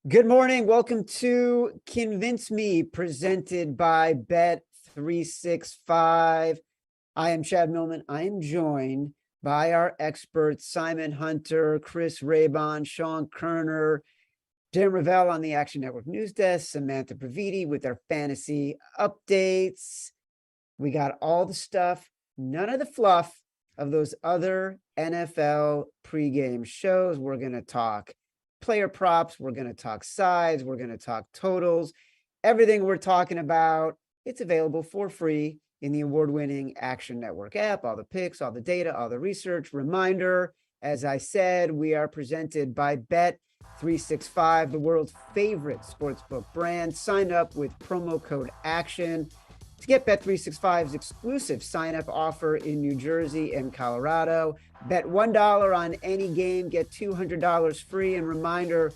Good morning. Welcome to Convince Me, presented by Bet365. I am Chad Millman. I am joined by our experts, Simon Hunter, Chris Raybon, Sean Koerner, Darren Rovell on the Action Network News Desk, Samantha Previte with our fantasy updates. We got all the stuff, none of the fluff of those other NFL pregame shows. We're going to talk player props. We're going to talk sides. We're going to talk totals. Everything we're talking about, it's available for free in the award-winning Action Network app. All the picks, all the data, all the research. Reminder, as I said, we are presented by Bet365, the world's favorite sportsbook brand. Sign up with promo code ACTION to get Bet365's exclusive sign-up offer in New Jersey and Colorado. Bet $1 on any game, get $200 free. And reminder,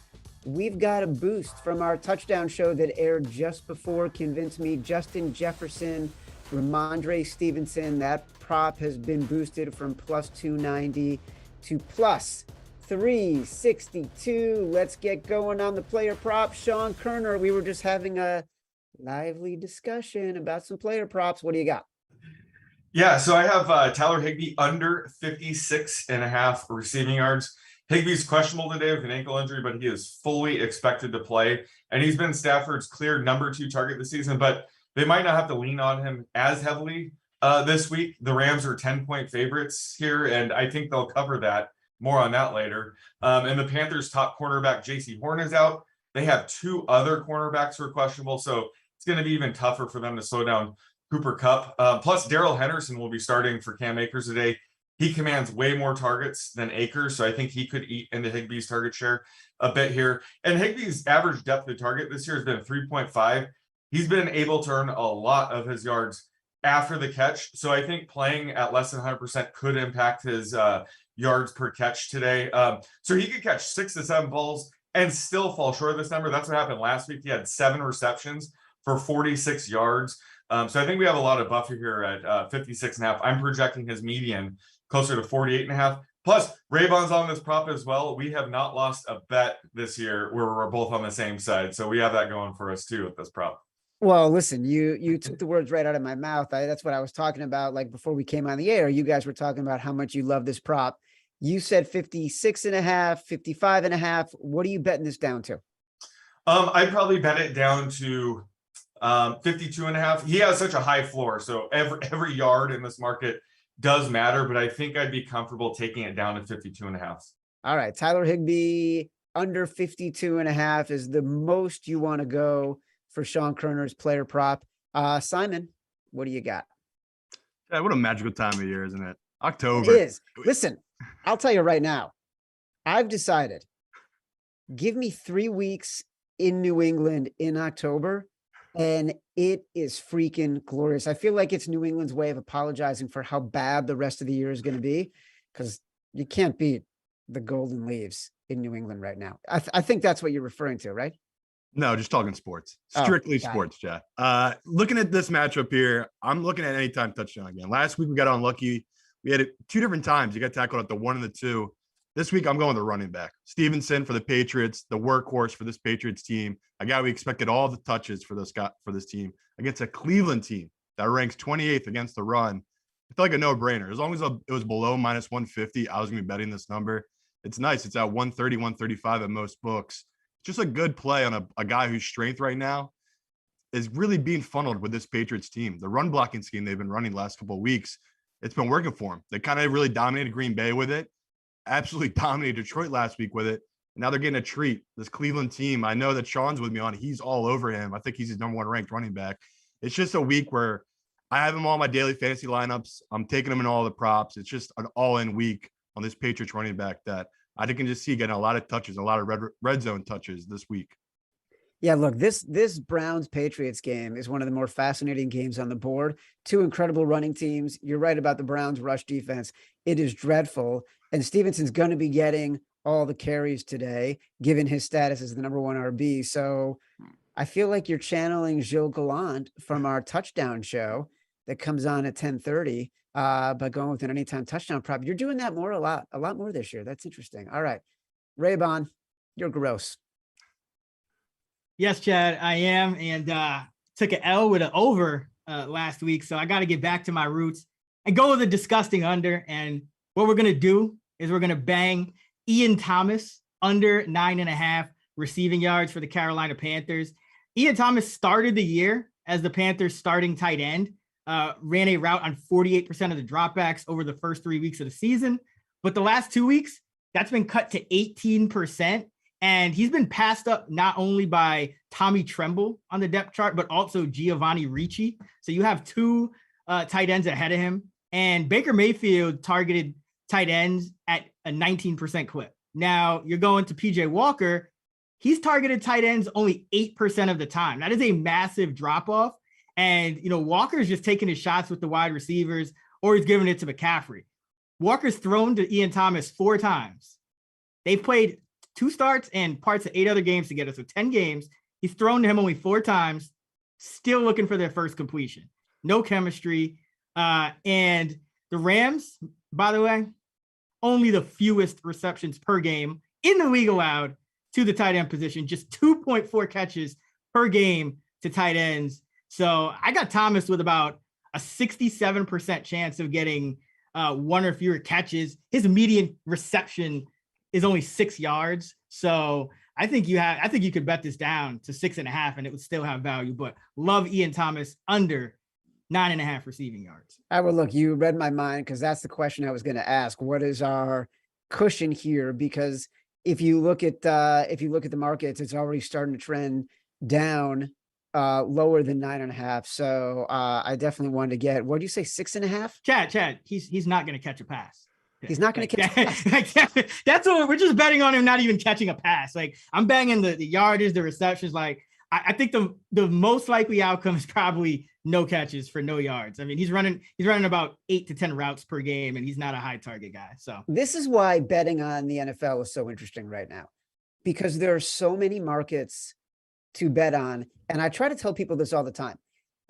we've got a boost from our touchdown show that aired just before Convince Me. Justin Jefferson, Ramondre Stevenson, that prop has been boosted from plus 290 to plus 362. Let's get going on the player prop. Sean Koerner, we were just having a lively discussion about some player props. What do you got? Yeah, so I have Tyler Higbee under 56.5 receiving yards. Higbee's questionable today with an ankle injury, but he is fully expected to play. And he's been Stafford's clear number 2 target this season, but they might not have to lean on him as heavily this week. The Rams are 10-point favorites here, and I think they'll cover that. More on that later. And the Panthers' top cornerback, J.C. Horn, is out. They have 2 other cornerbacks who are questionable, so it's going to be even tougher for them to slow down Cooper Kupp. Plus, Darrell Henderson will be starting for Cam Akers today. He commands way more targets than Akers, so I think he could eat into Higbee's target share a bit here. And Higbee's average depth of target this year has been 3.5. He's been able to earn a lot of his yards after the catch, so I think playing at less than 100% could impact his yards per catch today. So he could catch 6 to 7 balls and still fall short of this number. That's what happened last week. He had 7 receptions for 46 yards. So I think we have a lot of buffer here at 56.5. I'm projecting his median closer to 48.5. Plus, Raybon's on this prop as well. We have not lost a bet this year where we're both on the same side. So we have that going for us too with this prop. Well, listen, you took the words right out of my mouth. That's what I was talking about. Like before we came on the air, you guys were talking about how much you love this prop. You said 56.5, 55.5. What are you betting this down to? I'd probably bet it down to 52.5. He has such a high floor, so every yard in this market does matter, but I think I'd be comfortable taking it down to 52.5. All right, Tyler Higbee under 52.5 is the most you want to go for Sean Koerner's player prop. Simon, what do you got? Yeah, what a magical time of year, isn't it? October. It is. Listen, I'll tell you right now, I've decided, give me 3 weeks in New England in October, and it is freaking glorious. I feel like it's New England's way of apologizing for how bad the rest of the year is going to be, because you can't beat the Golden Leaves in New England right now. I think that's what you're referring to, right? No, just talking sports. Strictly sports, Jeff. Looking at this matchup here, I'm looking at anytime touchdown again. Last week we got unlucky. We had it 2 different times. You got tackled at the 1 and the 2. This week I'm going the running back. Stevenson for the Patriots, the workhorse for this Patriots team. A guy we expected all the touches for this team against a Cleveland team that ranks 28th against the run. I feel like a no-brainer. As long as it was below minus 150, I was going to be betting this number. It's nice. It's at 130, 135 at most books. Just a good play on a guy whose strength right now is really being funneled with this Patriots team. The run blocking scheme they've been running the last couple of weeks, it's been working for them. They kind of really dominated Green Bay with it, absolutely dominated Detroit last week with it. And now they're getting a treat. This Cleveland team, I know that Sean's with me on. He's all over him. I think he's his number 1 ranked running back. It's just a week where I have him all my daily fantasy lineups. I'm taking him in all the props. It's just an all-in week on this Patriots running back that I can just see getting a lot of touches, a lot of red zone touches this week. Yeah, look, this Browns-Patriots game is one of the more fascinating games on the board. 2 incredible running teams. You're right about the Browns' rush defense. It is dreadful. And Stevenson's going to be getting all the carries today, given his status as the number 1 RB. So I feel like you're channeling Gilles Gallant from our touchdown show that comes on at 10:30 by going with an anytime touchdown prop. You're doing that a lot more this year. That's interesting. All right, Raybon, you're gross. Yes, Chad, I am. And took an L with an over last week. So I got to get back to my roots and go with a disgusting under. And what we're going to do is we're going to bang Ian Thomas under 9.5 receiving yards for the Carolina Panthers. Ian Thomas started the year as the Panthers starting tight end, ran a route on 48% of the dropbacks over the first 3 weeks of the season. But the last 2 weeks, that's been cut to 18%. And he's been passed up not only by Tommy Tremble on the depth chart, but also Giovanni Ricci. So you have two tight ends ahead of him. And Baker Mayfield targeted tight ends at a 19% clip. Now you're going to PJ Walker. He's targeted tight ends only 8% of the time. That is a massive drop off. And, Walker's just taking his shots with the wide receivers, or he's giving it to McCaffrey. Walker's thrown to Ian Thomas 4 times. They've played 2 starts and parts of 8 other games together. So 10 games. He's thrown to him only 4 times, still looking for their first completion. No chemistry. And the Rams, by the way, only the fewest receptions per game in the league allowed to the tight end position, just 2.4 catches per game to tight ends. So I got Thomas with about a 67% chance of getting 1 or fewer catches. His median reception is only 6 yards. So I think you could bet this down to 6.5 and it would still have value, but love Ian Thomas under 9.5 receiving yards. Look, you read my mind, because that's the question I was going to ask. What is our cushion here? Because if you look at the markets, it's already starting to trend down lower than 9.5. So I definitely wanted to get, what do you say, 6.5? Chad, he's not going to catch a pass. He's not going to catch a pass. That's what we're just betting on him not even catching a pass. Like, I'm banging the yardage, the receptions. Like, I think the most likely outcome is probably no catches for no yards. I mean, he's running about 8 to 10 routes per game, and he's not a high target guy. So this is why betting on the NFL is so interesting right now, because there are so many markets to bet on. And I try to tell people this all the time.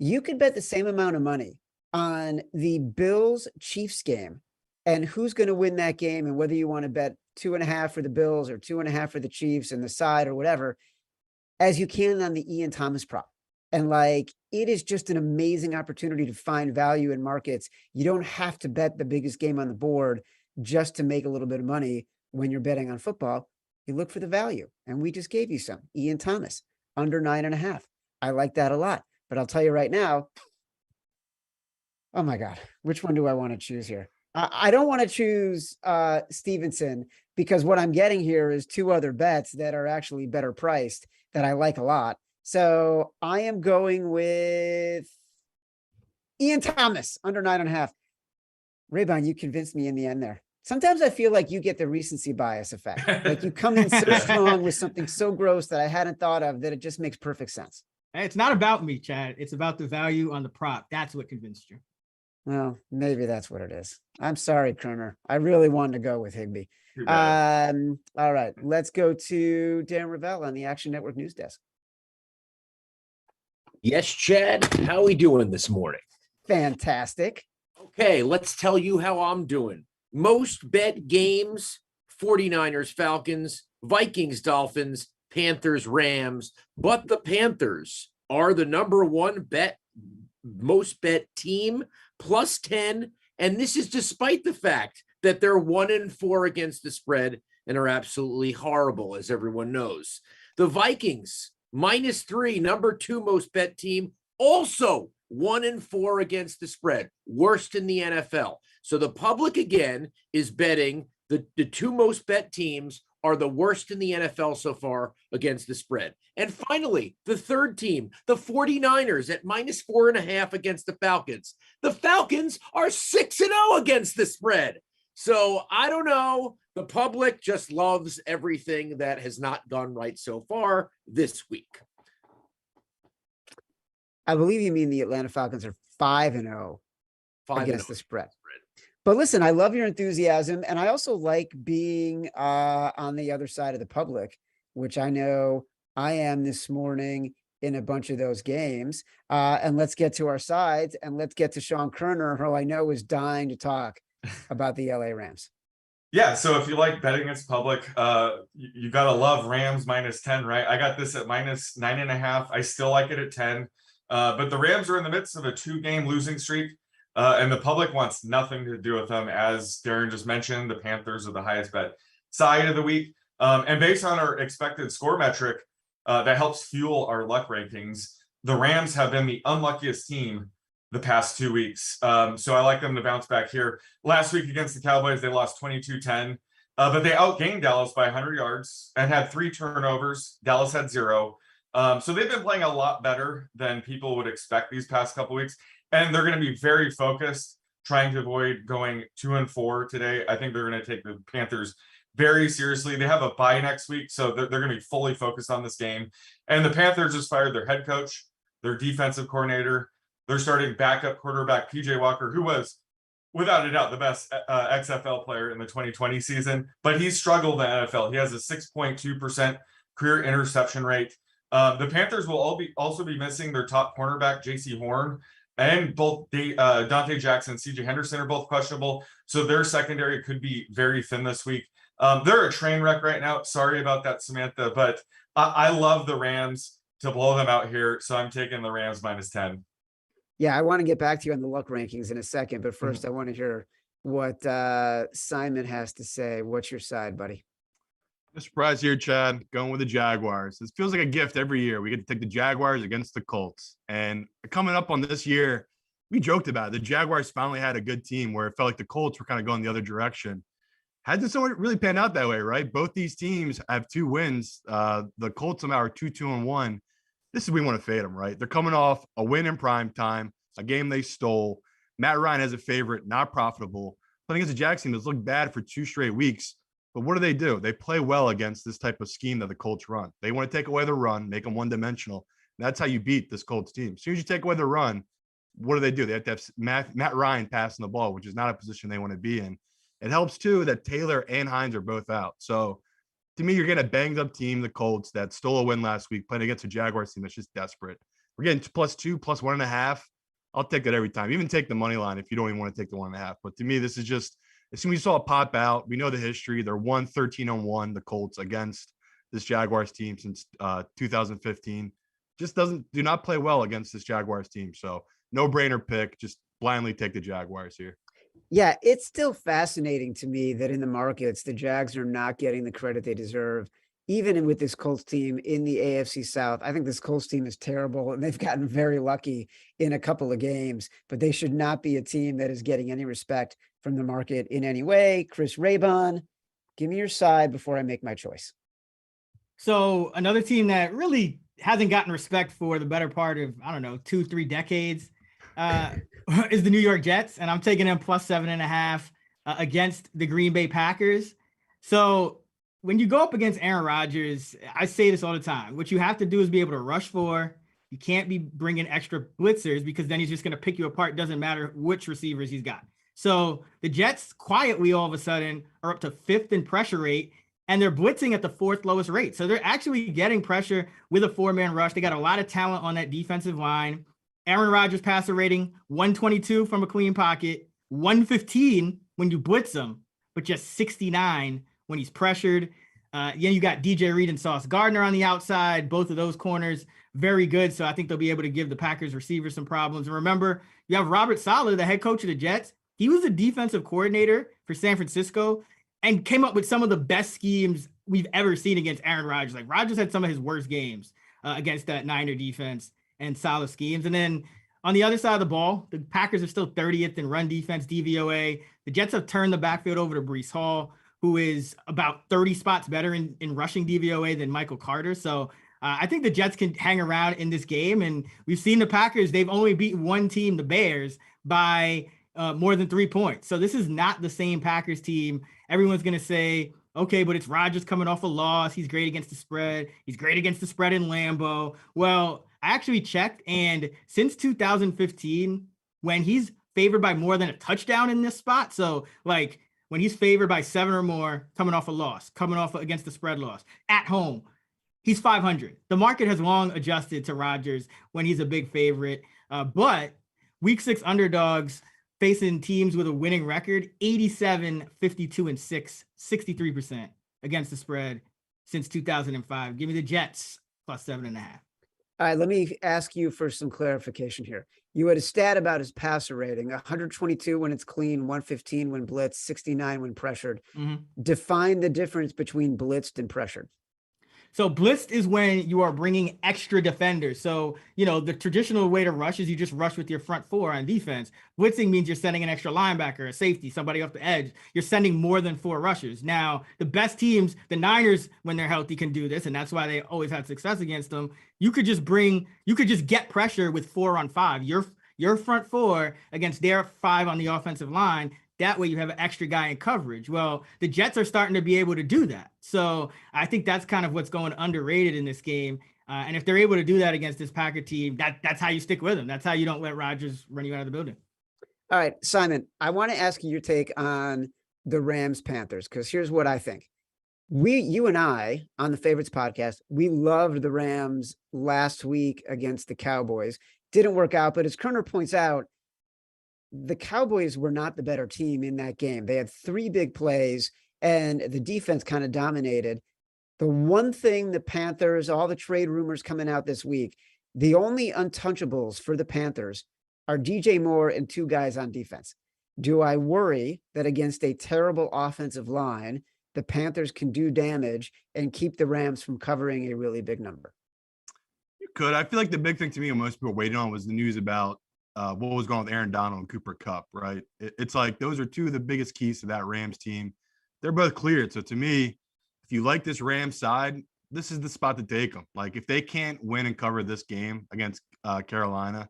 You could bet the same amount of money on the Bills Chiefs game and who's going to win that game, and whether you want to bet 2.5 for the Bills or 2.5 for the Chiefs and the side or whatever, as you can on the Ian Thomas prop. And it is just an amazing opportunity to find value in markets. You don't have to bet the biggest game on the board just to make a little bit of money when you're betting on football. You look for the value. And we just gave you some. Ian Thomas, under 9.5. I like that a lot. But I'll tell you right now, oh my God, which one do I want to choose here? I don't want to choose Stevenson, because what I'm getting here is 2 other bets that are actually better priced that I like a lot. So I am going with Ian Thomas under 9.5. Raybon, you convinced me in the end there. Sometimes I feel like you get the recency bias effect. Like you come in so strong with something so gross that I hadn't thought of that it just makes perfect sense. It's not about me, Chad. It's about the value on the prop. That's what convinced you. Well, maybe that's what it is. I'm sorry, Koerner. I really wanted to go with Higbee. All right, let's go to Darren Rovell on the Action Network News Desk. Yes, Chad. How are we doing this morning? Fantastic. Okay, let's tell you how I'm doing. Most bet games: 49ers, Falcons, Vikings, Dolphins, Panthers, Rams. But the Panthers are the number 1 bet, most bet team, +10. And this is despite the fact that they're 1-4 against the spread and are absolutely horrible, as everyone knows. The Vikings, -3, number 2 most bet team, also 1-4 against the spread, worst in the NFL. So the public, again, is betting the 2 most bet teams are the worst in the NFL so far against the spread. And finally, the 3rd team, the 49ers, at -4.5 against the Falcons. The Falcons are 6-0 against the spread. So I don't know. The public just loves everything that has not gone right so far this week. I believe you mean the Atlanta Falcons are 5-0 against the spread. But listen, I love your enthusiasm, and I also like being on the other side of the public, which I know I am this morning in a bunch of those games. And let's get to our sides, and let's get to Sean Koerner, who I know is dying to talk about the LA Rams. Yeah, so if you like betting against public, you gotta love Rams -10, right? I got this at -9.5. I still like it at 10. But the Rams are in the midst of a 2-game losing streak, and the public wants nothing to do with them. As Darren just mentioned, the Panthers are the highest bet side of the week. And based on our expected score metric, that helps fuel our luck rankings. The Rams have been the unluckiest team the past 2 weeks. So I like them to bounce back here. Last week against the Cowboys, they lost 22-10, but they outgained Dallas by 100 yards and had 3 turnovers. Dallas had 0. So they've been playing a lot better than people would expect these past couple weeks. And they're going to be very focused, trying to avoid going 2-4 today. I think they're going to take the Panthers very seriously. They have a bye next week, so they're going to be fully focused on this game. And the Panthers just fired their head coach, their defensive coordinator. They're starting backup quarterback PJ Walker, who was, without a doubt, the best XFL player in the 2020 season, but he's struggled in the NFL. He has a 6.2% career interception rate. The Panthers will also be missing their top cornerback, J.C. Horn, and both Dante Jackson and C.J. Henderson are both questionable, so their secondary could be very thin this week. They're a train wreck right now. Sorry about that, Samantha, but I love the Rams to blow them out here, so I'm taking the Rams -10. Yeah, I want to get back to you on the luck rankings in a second, but first I want to hear what Simon has to say. What's your side, buddy? No surprise here, Chad. Going with the Jaguars. This feels like a gift every year. We get to take the Jaguars against the Colts. And coming up on this year, we joked about it. The Jaguars finally had a good team where it felt like the Colts were kind of going the other direction. Hasn't someone really panned out that way, right? Both these teams have 2 wins. The Colts somehow are 2-2-1. This is we want to fade them, right? They're coming off a win in prime time, a game they stole. Matt Ryan has a favorite, not profitable. Playing against the Jags team that's looked bad for 2 straight weeks. But what do? They play well against this type of scheme that the Colts run. They want to take away the run, make them one-dimensional. That's how you beat this Colts team. As soon as you take away the run, what do? They have to have Matt Ryan passing the ball, which is not a position they want to be in. It helps, too, that Taylor and Hines are both out. So, to me, you're getting a banged-up team, the Colts, that stole a win last week, playing against a Jaguars team that's just desperate. We're getting +2, +1.5. I'll take that every time. Even take the money line if you don't even want to take the 1.5. But to me, this is just – as soon as you saw it pop out, we know the history. They're 13-1, the Colts, against this Jaguars team since 2015. Just do not play well against this Jaguars team. So no-brainer pick. Just blindly take the Jaguars here. Yeah, it's still fascinating to me that in the markets, the Jags are not getting the credit they deserve, even with this Colts team in the AFC South. I think this Colts team is terrible, and they've gotten very lucky in a couple of games, but they should not be a team that is getting any respect from the market in any way. Chris Raybon, give me your side before I make my choice. So another team that really hasn't gotten respect for the better part of, 2-3 decades is the New York Jets. And I'm taking them +7.5 against the Green Bay Packers. So when you go up against Aaron Rodgers, I say this all the time. What you have to do is be able to rush for. You can't be bringing extra blitzers because then he's just going to pick you apart. Doesn't matter which receivers he's got. So the Jets quietly all of a sudden are up to 5th in pressure rate, and they're blitzing at the 4th lowest rate. So they're actually getting pressure with a 4-man rush. They got a lot of talent on that defensive line. Aaron Rodgers passer rating, 122 from a clean pocket, 115 when you blitz him, but just 69 when he's pressured. You got DJ Reed and Sauce Gardner on the outside. Both of those corners, very good. So I think they'll be able to give the Packers receivers some problems. And remember, you have Robert Saleh, the head coach of the Jets. He was a defensive coordinator for San Francisco and came up with some of the best schemes we've ever seen against Aaron Rodgers. Like, Rodgers had some of his worst games against that Niner defense and Saleh schemes. And then on the other side of the ball, the Packers are still 30th in run defense, DVOA. The Jets have turned the backfield over to Breece Hall, who is about 30 spots better in rushing DVOA than Michael Carter. So I think the Jets can hang around in this game. And we've seen the Packers, they've only beaten one team, the Bears, by more than 3 points. So this is not the same Packers team. Everyone's going to say, okay, but it's Rodgers coming off a loss. He's great against the spread. He's great against the spread in Lambeau. Well, I actually checked, and since 2015, when he's favored by more than a touchdown in this spot, so like when he's favored by 7 or more, coming off a loss, coming off against the spread loss, at home, he's 500. The market has long adjusted to Rodgers when he's a big favorite. But week 6 underdogs facing teams with a winning record, 87, 52, and 6, 63% against the spread since 2005. Give me the Jets plus 7.5. All right, let me ask you for some clarification here. You had a stat about his passer rating, 122 when it's clean, 115 when blitzed, 69 when pressured. Define the difference between blitzed and pressured. So blitzed is when you are bringing extra defenders. So, the traditional way to rush is you just rush with your front four on defense. Blitzing means you're sending an extra linebacker, a safety, somebody off the edge. You're sending more than 4 rushers. Now, the best teams, the Niners, when they're healthy, can do this, and that's why they always had success against them. You could just get pressure with 4-on-5. Your front 4 against their 5 on the offensive line. That way you have an extra guy in coverage. Well, the Jets are starting to be able to do that. So I think that's kind of what's going underrated in this game. And if they're able to do that against this Packer team, that's how you stick with them. That's how you don't let Rodgers run you out of the building. All right, Simon, I want to ask you your take on the Rams Panthers, because here's what I think. You and I on the Favorites podcast, we loved the Rams last week against the Cowboys. Didn't work out, but as Koerner points out, the Cowboys were not the better team in that game. They had 3 big plays and the defense kind of dominated. The one thing the Panthers, all the trade rumors coming out this week, the only untouchables for the Panthers are DJ Moore and 2 guys on defense. Do I worry that against a terrible offensive line, the Panthers can do damage and keep the Rams from covering a really big number? You could. I feel like the big thing to me, and most people waiting on, was the news about what was going on with Aaron Donald and Cooper Kupp, right? It's like those are 2 of the biggest keys to that Rams team. They're both cleared. So to me, if you like this Rams side, this is the spot to take them. Like if they can't win and cover this game against Carolina,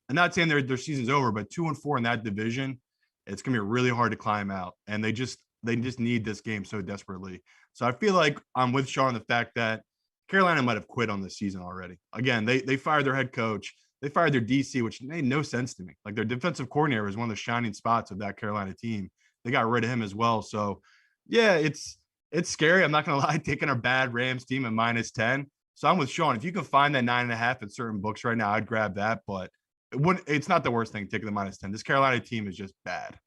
I'm not saying their season's over, but 2-4 in that division, it's gonna be really hard to climb out. And they just need this game so desperately. So I feel like I'm with Sean on the fact that Carolina might have quit on this season already. Again, they fired their head coach. They fired their DC, which made no sense to me. Like their defensive coordinator was one of the shining spots of that Carolina team. They got rid of him as well. So yeah, it's scary. I'm not going to lie, taking a bad Rams team at -10. So I'm with Sean. If you can find that 9.5 in certain books right now, I'd grab that, but it's not the worst thing taking the -10. This Carolina team is just bad.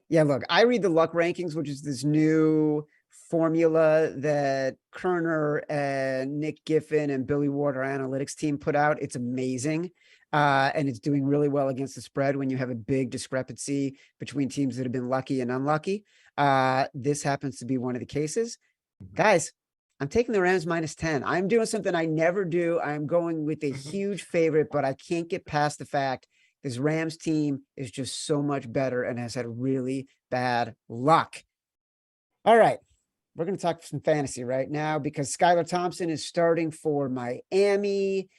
Yeah, look, I read the luck rankings, which is this new formula that Koerner and Nick Giffen and Billy Ward, our analytics team, put out. It's amazing. And it's doing really well against the spread when you have a big discrepancy between teams that have been lucky and unlucky. This happens to be one of the cases. Guys, I'm taking the Rams -10. I'm doing something I never do. I'm going with a huge favorite, but I can't get past the fact this Rams team is just so much better and has had really bad luck. All right. We're going to talk some fantasy right now because Skylar Thompson is starting for Miami.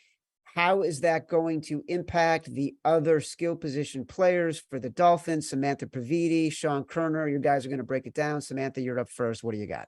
How is that going to impact the other skill position players for the Dolphins? Samantha Previte, Sean Koerner, you guys are going to break it down. Samantha, you're up first. What do you got?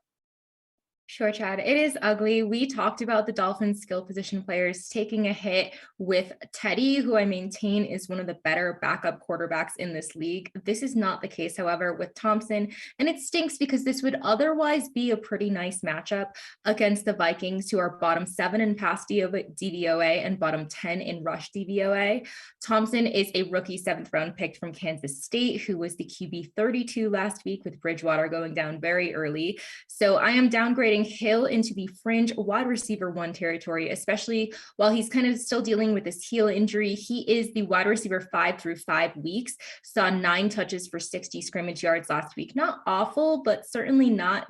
Sure, Chad. It is ugly. We talked about the Dolphins skill position players taking a hit with Teddy, who I maintain is one of the better backup quarterbacks in this league. This is not the case, however, with Thompson. And it stinks because this would otherwise be a pretty nice matchup against the Vikings, who are bottom 7 in pass DVOA and bottom 10 in rush DVOA. Thompson is a rookie 7th round pick from Kansas State, who was the QB 32 last week, with Bridgewater going down very early. So I am downgrading Hill into the fringe wide receiver 1 territory, especially while he's kind of still dealing with this heel injury. He is the wide receiver 5 through 5 weeks, saw 9 touches for 60 scrimmage yards last week. Not awful, but certainly not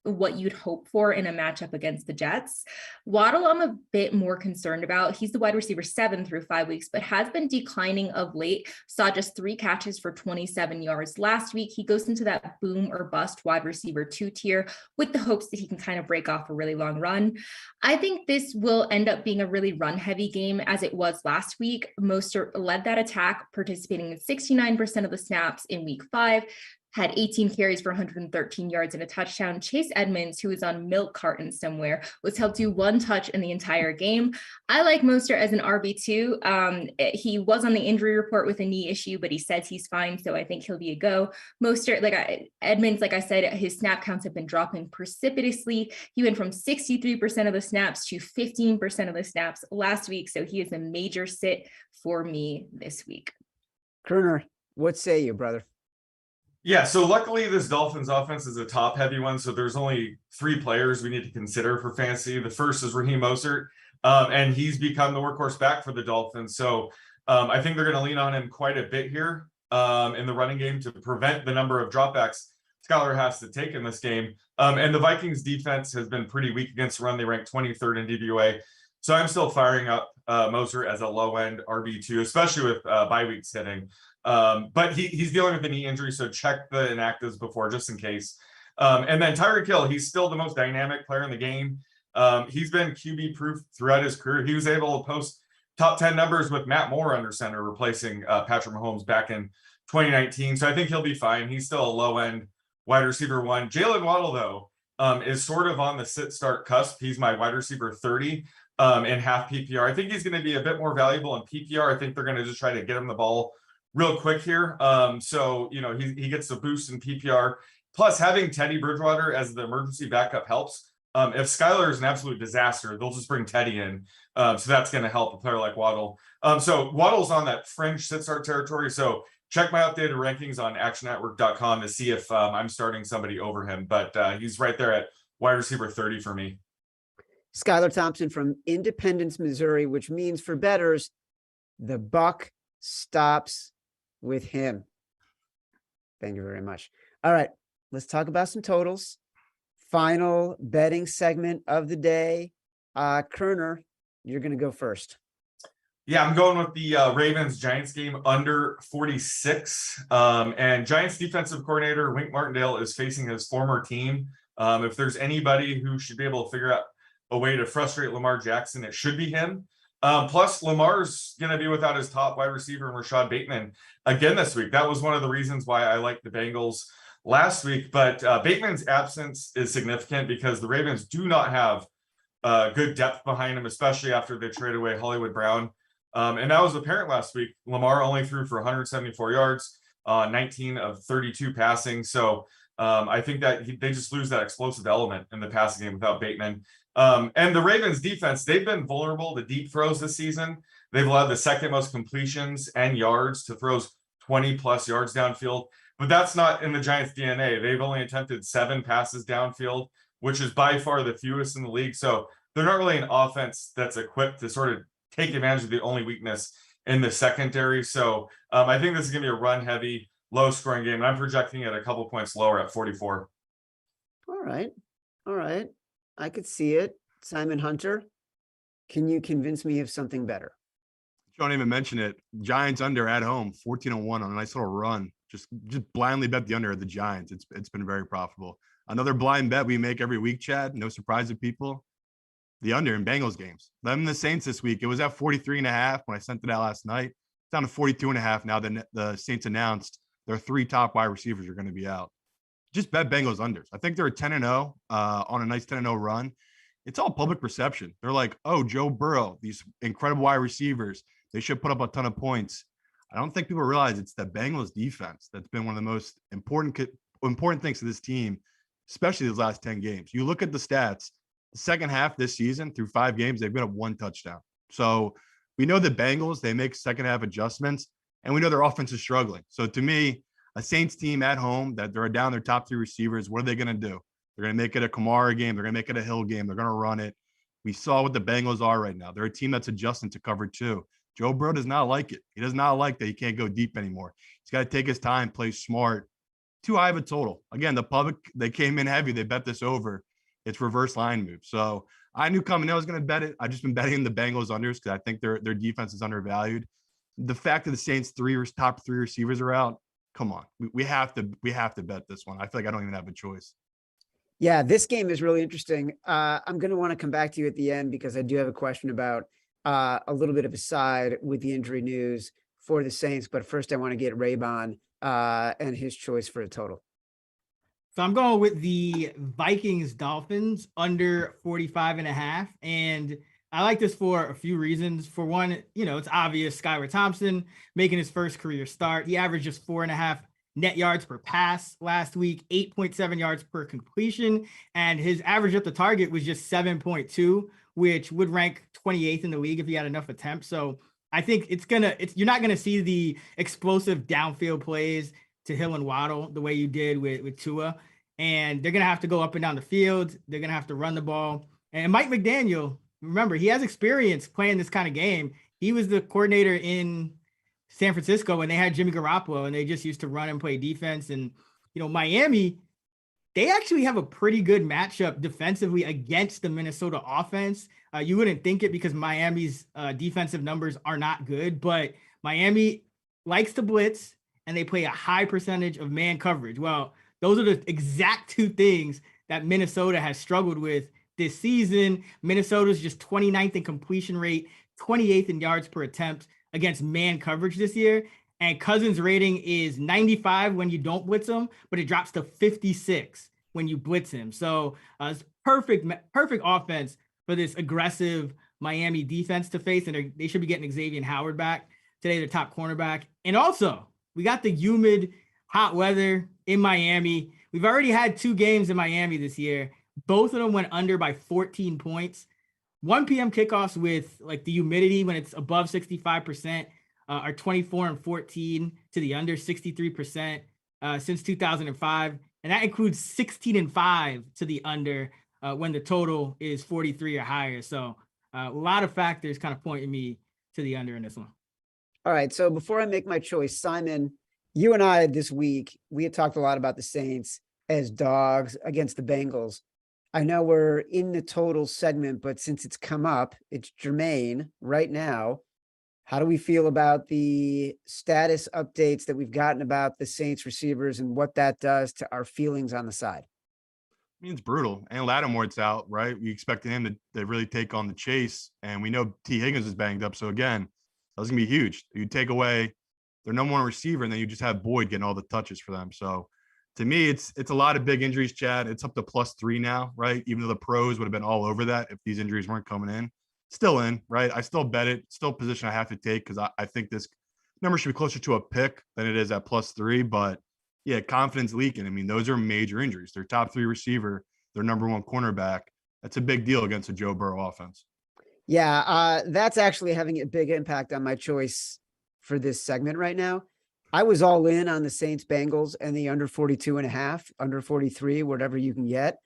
what you'd hope for in a matchup against the Jets. Waddle, I'm a bit more concerned about. He's the wide receiver 7 through 5 weeks, but has been declining of late. Saw just 3 catches for 27 yards last week. He goes into that boom or bust wide receiver 2 tier with the hopes that he can kind of break off a really long run. I think this will end up being a really run heavy game as it was last week. Mostert led that attack, participating in 69% of the snaps in week 5. Had 18 carries for 113 yards and a touchdown. Chase Edmonds, who is on milk carton somewhere, was held to 1 touch in the entire game. I like Mostert as an RB2. He was on the injury report with a knee issue, but he says he's fine, so I think he'll be a go. Mostert, Edmonds, like I said, his snap counts have been dropping precipitously. He went from 63% of the snaps to 15% of the snaps last week, so he is a major sit for me this week. Koerner, What say you, brother? Yeah, so luckily this Dolphins offense is a top heavy one. So there's only 3 players we need to consider for fantasy. The first is Raheem Mostert, and he's become the workhorse back for the Dolphins. So I think they're going to lean on him quite a bit here in the running game to prevent the number of dropbacks Skylar has to take in this game. And the Vikings defense has been pretty weak against the run. They rank 23rd in DVOA. So I'm still firing up Moser as a low end RB2, especially with bye weeks hitting. But he's dealing with a knee injury, so check the inactives before just in case. And then Tyreek Hill, he's still the most dynamic player in the game. He's been QB proof throughout his career. He was able to post top 10 numbers with Matt Moore under center, replacing Patrick Mahomes back in 2019. So I think he'll be fine. He's still a low end wide receiver 1. Jalen Waddle, though, is sort of on the sit start cusp. He's my wide receiver 30 in half PPR. I think he's going to be a bit more valuable in PPR. I think they're going to just try to get him the ball real quick here. So, he gets the boost in PPR. Plus, having Teddy Bridgewater as the emergency backup helps. If Skylar is an absolute disaster, they'll just bring Teddy in. So that's going to help a player like Waddle. So Waddle's on that fringe sit start territory. So check my updated rankings on actionnetwork.com to see if I'm starting somebody over him. But he's right there at wide receiver 30 for me. Skylar Thompson from Independence, Missouri, which means for bettors, the buck stops with him. Thank you very much. All right, let's talk about some totals. Final betting segment of the day. Koerner, you're going to go first. Yeah, I'm going with the Ravens-Giants game under 46. And Giants defensive coordinator Wink Martindale is facing his former team. If there's anybody who should be able to figure out a way to frustrate Lamar Jackson, it should be him. Plus, Lamar's going to be without his top wide receiver, Rashad Bateman, again this week. That was one of the reasons why I liked the Bengals last week. But Bateman's absence is significant because the Ravens do not have good depth behind him, especially after they trade away Hollywood Brown. And that was apparent last week. Lamar only threw for 174 yards, 19 of 32 passing. So I think that they just lose that explosive element in the passing game without Bateman. And the Ravens defense, they've been vulnerable to deep throws this season. They've allowed the second most completions and yards to throws 20 plus yards downfield, but that's not in the Giants' DNA. They've only attempted 7 passes downfield, which is by far the fewest in the league. So they're not really an offense that's equipped to sort of take advantage of the only weakness in the secondary. So I think this is going to be a run heavy, low scoring game. And I'm projecting it a couple points lower at 44. All right. I could see it. Simon Hunter, can you convince me of something better? Don't even mention it. Giants under at home, 14-1 on a nice little run. Just blindly bet the under at the Giants. It's been very profitable. Another blind bet we make every week, Chad. No surprise to people. The under in Bengals games. Them and the Saints this week. It was at 43.5 when I sent it out last night. It's down to 42.5 now. The Saints announced their 3 top wide receivers are going to be out. Just bet Bengals unders. I think they're a 10-0 on a nice 10-0 run. It's all public perception. They're like, oh, Joe Burrow, these incredible wide receivers, they should put up a ton of points. I don't think people realize it's the Bengals defense that's been one of the most important things to this team, especially these last 10 games. You look at the stats, the second half this season through 5 games, they've been up 1 touchdown. So we know the Bengals, they make second half adjustments, and we know their offense is struggling. So to me, a Saints team at home that they're down their top 3 receivers, what are they going to do? They're going to make it a Kamara game. They're going to make it a Hill game. They're going to run it. We saw what the Bengals are right now. They're a team that's adjusting to cover 2. Joe Burrow does not like it. He does not like that he can't go deep anymore. He's got to take his time, play smart. Too high of a total. Again, the public, they came in heavy. They bet this over. It's reverse line move. So I knew coming in I was going to bet it. I've just been betting the Bengals unders because I think their defense is undervalued. The fact that the Saints' top 3 receivers are out, come on. We have to bet this one. I feel like I don't even have a choice. Yeah, this game is really interesting. I'm going to want to come back to you at the end because I do have a question about a little bit of a side with the injury news for the Saints. But first, I want to get Raybon and his choice for a total. So I'm going with the Vikings Dolphins under 45.5. And I like this for a few reasons. For one, it's obvious Skylar Thompson making his first career start. He averaged just 4.5 net yards per pass last week, 8.7 yards per completion. And his average at the target was just 7.2, which would rank 28th in the league if he had enough attempts. So I think you're not gonna see the explosive downfield plays to Hill and Waddle the way you did with Tua. And they're gonna have to go up and down the field. They're gonna have to run the ball. And Mike McDaniel, remember, he has experience playing this kind of game. He was the coordinator in San Francisco when they had Jimmy Garoppolo, and they just used to run and play defense. And Miami, they actually have a pretty good matchup defensively against the Minnesota offense. You wouldn't think it because Miami's defensive numbers are not good, but Miami likes to blitz and they play a high percentage of man coverage. Well, those are the exact two things that Minnesota has struggled with this season. Minnesota's just 29th in completion rate, 28th in yards per attempt against man coverage this year. And Cousins' rating is 95 when you don't blitz him, but it drops to 56 when you blitz him. So it's perfect offense for this aggressive Miami defense to face. And they should be getting Xavier Howard back today, their top cornerback. And also, we got the humid, hot weather in Miami. We've already had 2 games in Miami this year. Both of them went under by 14 points. 1 p.m. kickoffs with like the humidity when it's above 65% are 24-14 to the under, 63% since 2005. And that includes 16-5 to the under when the total is 43 or higher. So a lot of factors kind of pointing me to the under in this one. All right. So before I make my choice, Simon, you and I this week, we had talked a lot about the Saints as dogs against the Bengals. I know we're in the total segment, but since it's come up, it's germane right now. How do we feel about the status updates that we've gotten about the Saints receivers and what that does to our feelings on the side? I mean, it's brutal. And Lattimore's out, right? We expected him to really take on the chase. And we know T. Higgins is banged up. So again, that's going to be huge. You take away their number one receiver, and then you just have Boyd getting all the touches for them. So to me, it's a lot of big injuries, Chad. It's up to +3 now, right? Even though the pros would have been all over that if these injuries weren't coming in. Still in, right? I still bet it. Still a position I have to take because I think this number should be closer to a pick than it is at +3. But yeah, confidence leaking. I mean, those are major injuries. Their top 3 receiver, their number 1 cornerback. That's a big deal against a Joe Burrow offense. Yeah, that's actually having a big impact on my choice for this segment right now. I was all in on the Saints Bengals and the under 42.5, under 43, whatever you can get.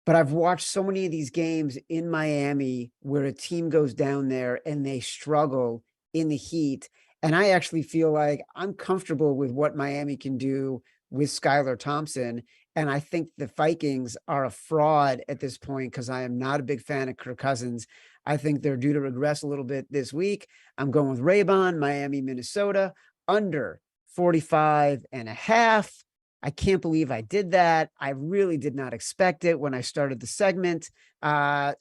But I've watched so many of these games in Miami where a team goes down there and they struggle in the heat. And I actually feel like I'm comfortable with what Miami can do with Skylar Thompson. And I think the Vikings are a fraud at this point because I am not a big fan of Kirk Cousins. I think they're due to regress a little bit this week. I'm going with Raybon, Miami, Minnesota, under 45.5. I can't believe I did that. I really did not expect it when I started the segment.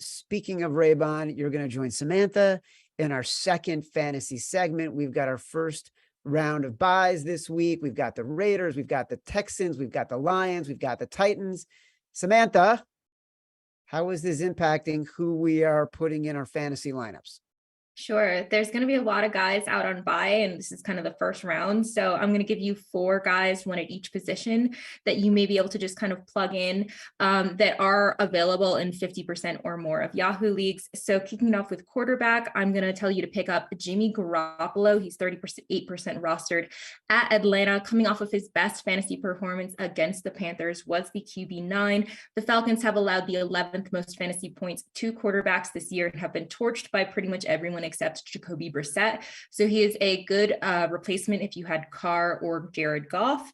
Speaking of Raybon, you're going to join Samantha in our second fantasy segment. We've got our first round of buys this week. We've got the Raiders, we've got the Texans, we've got the Lions, we've got the Titans. Samantha, how is this impacting who we are putting in our fantasy lineups? Sure. There's going to be a lot of guys out on bye, and this is kind of the first round. So I'm going to give you 4 guys, one at each position, that you may be able to just kind of plug in that are available in 50% or more of Yahoo leagues. So kicking it off with quarterback, I'm going to tell you to pick up Jimmy Garoppolo. He's 38% rostered at Atlanta, coming off of his best fantasy performance against the Panthers was the QB9. The Falcons have allowed the 11th most fantasy points to quarterbacks this year and have been torched by pretty much everyone except Jacoby Brissett. So he is a good replacement if you had Carr or Jared Goff.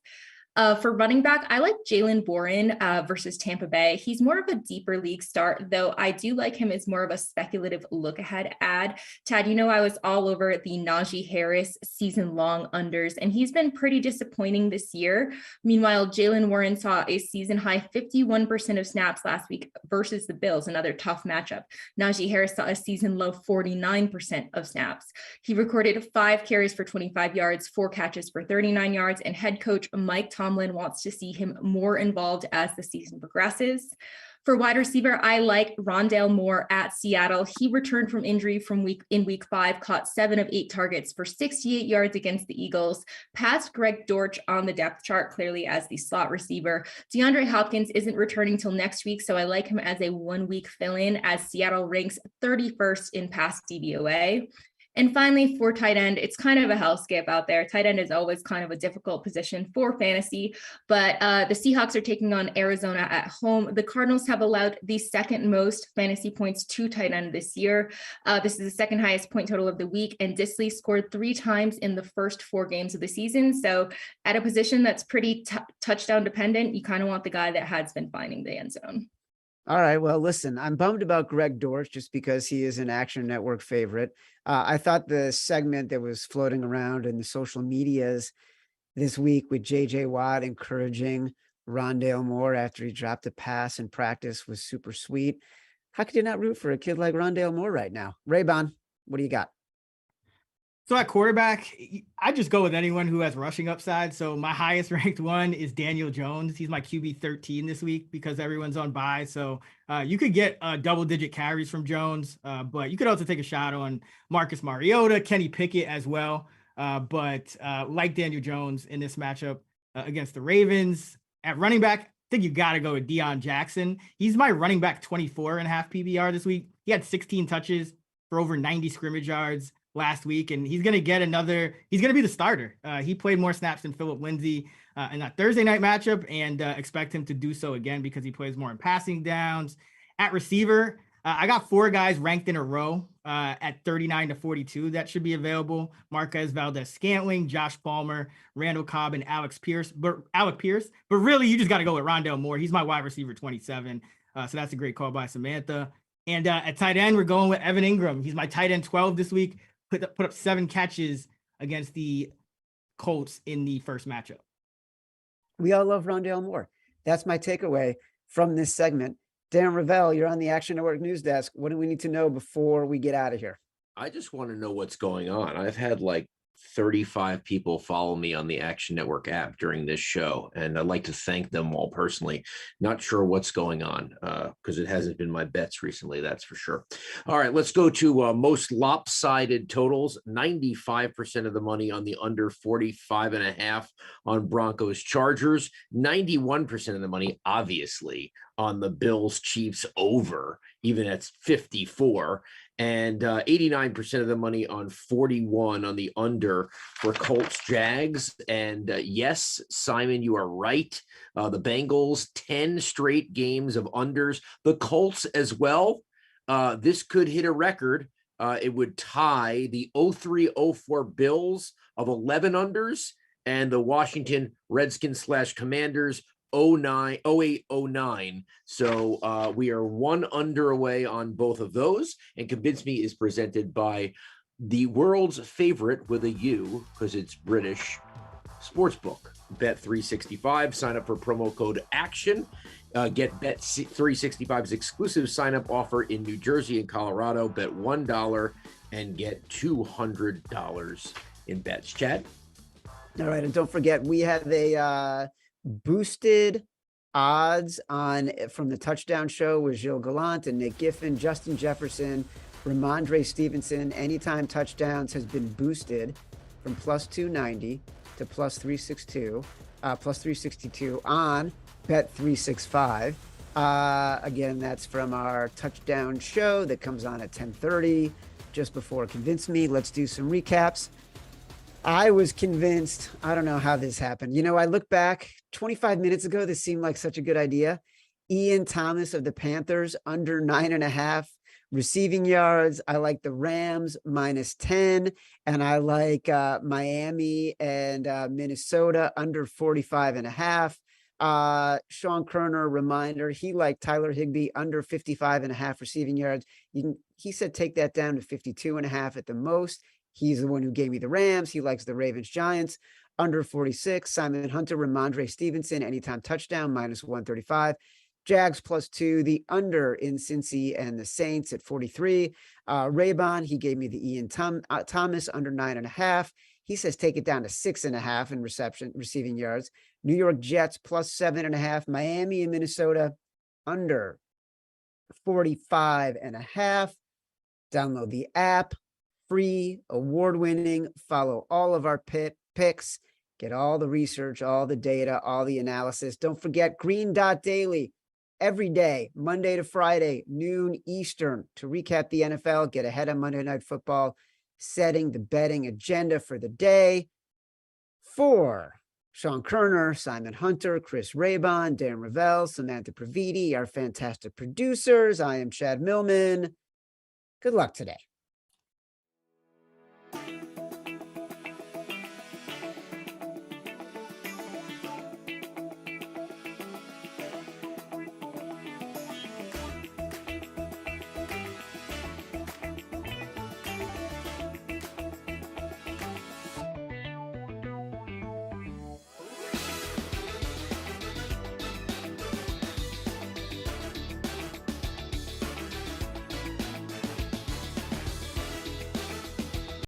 For running back, I like Jaylen Warren versus Tampa Bay. He's more of a deeper league start, though I do like him as more of a speculative look ahead ad. Tad, you know, I was all over the Najee Harris season long unders, and he's been pretty disappointing this year. Meanwhile, Jaylen Warren saw a season high 51% of snaps last week versus the Bills, another tough matchup. Najee Harris saw a season low 49% of snaps. He recorded 5 carries for 25 yards, 4 catches for 39 yards, and head coach Mike Tomlin wants to see him more involved as the season progresses. For wide receiver, I like Rondale Moore at Seattle. He returned from injury in week 5, caught 7 of 8 targets for 68 yards against the Eagles, passed Greg Dortch on the depth chart clearly as the slot receiver. DeAndre Hopkins isn't returning till next week, so I like him as a 1-week fill-in as Seattle ranks 31st in pass DVOA. And finally, for tight end, it's kind of a hellscape out there. Tight end is always kind of a difficult position for fantasy, but the Seahawks are taking on Arizona at home. The Cardinals have allowed the second most fantasy points to tight end this year. This is the second highest point total of the week, and Disley scored 3 times in the first 4 games of the season. So at a position that's pretty touchdown dependent, you kind of want the guy that has been finding the end zone. All right. Well, listen, I'm bummed about Greg Dortch just because he is an Action Network favorite. I thought the segment that was floating around in the social medias this week with JJ Watt encouraging Rondale Moore after he dropped a pass in practice was super sweet. How could you not root for a kid like Rondale Moore right now? Raybon, what do you got? So at quarterback, I just go with anyone who has rushing upside. So my highest ranked one is Daniel Jones. He's my QB 13 this week because everyone's on bye. So you could get double-digit carries from Jones, but you could also take a shot on Marcus Mariota, Kenny Pickett as well. But like Daniel Jones in this matchup against the Ravens, at running back, I think you got to go with Deion Jackson. He's my running back 24.5 PBR this week. He had 16 touches for over 90 scrimmage yards last week, and he's going to be the starter. He played more snaps than Phillip Lindsay in that Thursday night matchup, and expect him to do so again because he plays more in passing downs. At receiver, I got 4 guys ranked in a row at 39 to 42 that should be available: Marquez Valdez-Scantling, Josh Palmer, Randall Cobb, and Alec Pierce. But really, you just got to go with Rondale Moore. He's my wide receiver 27, so that's a great call by Samantha. And at tight end, we're going with Evan Ingram. He's my tight end 12 this week. Put up 7 catches against the Colts in the first matchup. We all love Rondale Moore. That's my takeaway from this segment. Darren Rovell, you're on the Action Network news desk. What do we need to know before we get out of here? I just want to know what's going on. I've had like 35 people follow me on the Action Network app during this show, and I'd like to thank them all personally. Not sure what's going on because it hasn't been my bets recently, that's for sure. All right, let's go to most lopsided totals. 95% of the money on the under 45.5 on Broncos Chargers. 91% of the money, obviously, on the Bills Chiefs over, even at 54. And 89% of the money on 41 on the under for Colts Jags. And yes, Simon, you are right. The Bengals, 10 straight games of unders. The Colts as well. This could hit a record. It would tie the 03-04 Bills of 11 unders and the Washington Redskins / Commanders 08-09. So we are 1 under away on both of those. And Convince Me is presented by the world's favorite with a U, because it's British, sportsbook, Bet365. Sign up for promo code ACTION. Get Bet365's exclusive sign-up offer in New Jersey and Colorado. Bet $1 and get $200 in bets. Chad? All right. And don't forget, we have a boosted odds from the touchdown show with Gilles Gallant and Nick Giffen, Justin Jefferson, Ramondre Stevenson. Anytime touchdowns has been boosted from plus 290 to plus 362, plus 362 on Bet365. Again, that's from our touchdown show that comes on at 10:30, just before Convince Me. Let's do some recaps. I was convinced. I don't know how this happened. I look back 25 minutes ago. This seemed like such a good idea. Ian Thomas of the Panthers under 9.5 receiving yards. I like the Rams -10, and I like Miami and Minnesota under 45.5. Sean Koerner, reminder, he liked Tyler Higbee under 55.5 receiving yards. He said take that down to 52.5 at the most. He's the one who gave me the Rams. He likes the Ravens Giants under 46. Simon Hunter, Ramondre Stevenson, anytime touchdown, -135. Jags +2, the under in Cincy and the Saints at 43. Raybon, he gave me the Ian Thomas under 9.5. He says take it down to 6.5 in receiving yards. New York Jets +7.5. Miami and Minnesota under 45.5. Download the app. Free, award-winning. Follow all of our picks. Get all the research, all the data, all the analysis. Don't forget Green Dot Daily every day, Monday to Friday, noon Eastern, to recap the NFL, get ahead of Monday Night Football, setting the betting agenda for the day. For Sean Koerner, Simon Hunter, Chris Raybon, Darren Rovell, Samantha Previte, our fantastic producers, I am Chad Millman. Good luck today.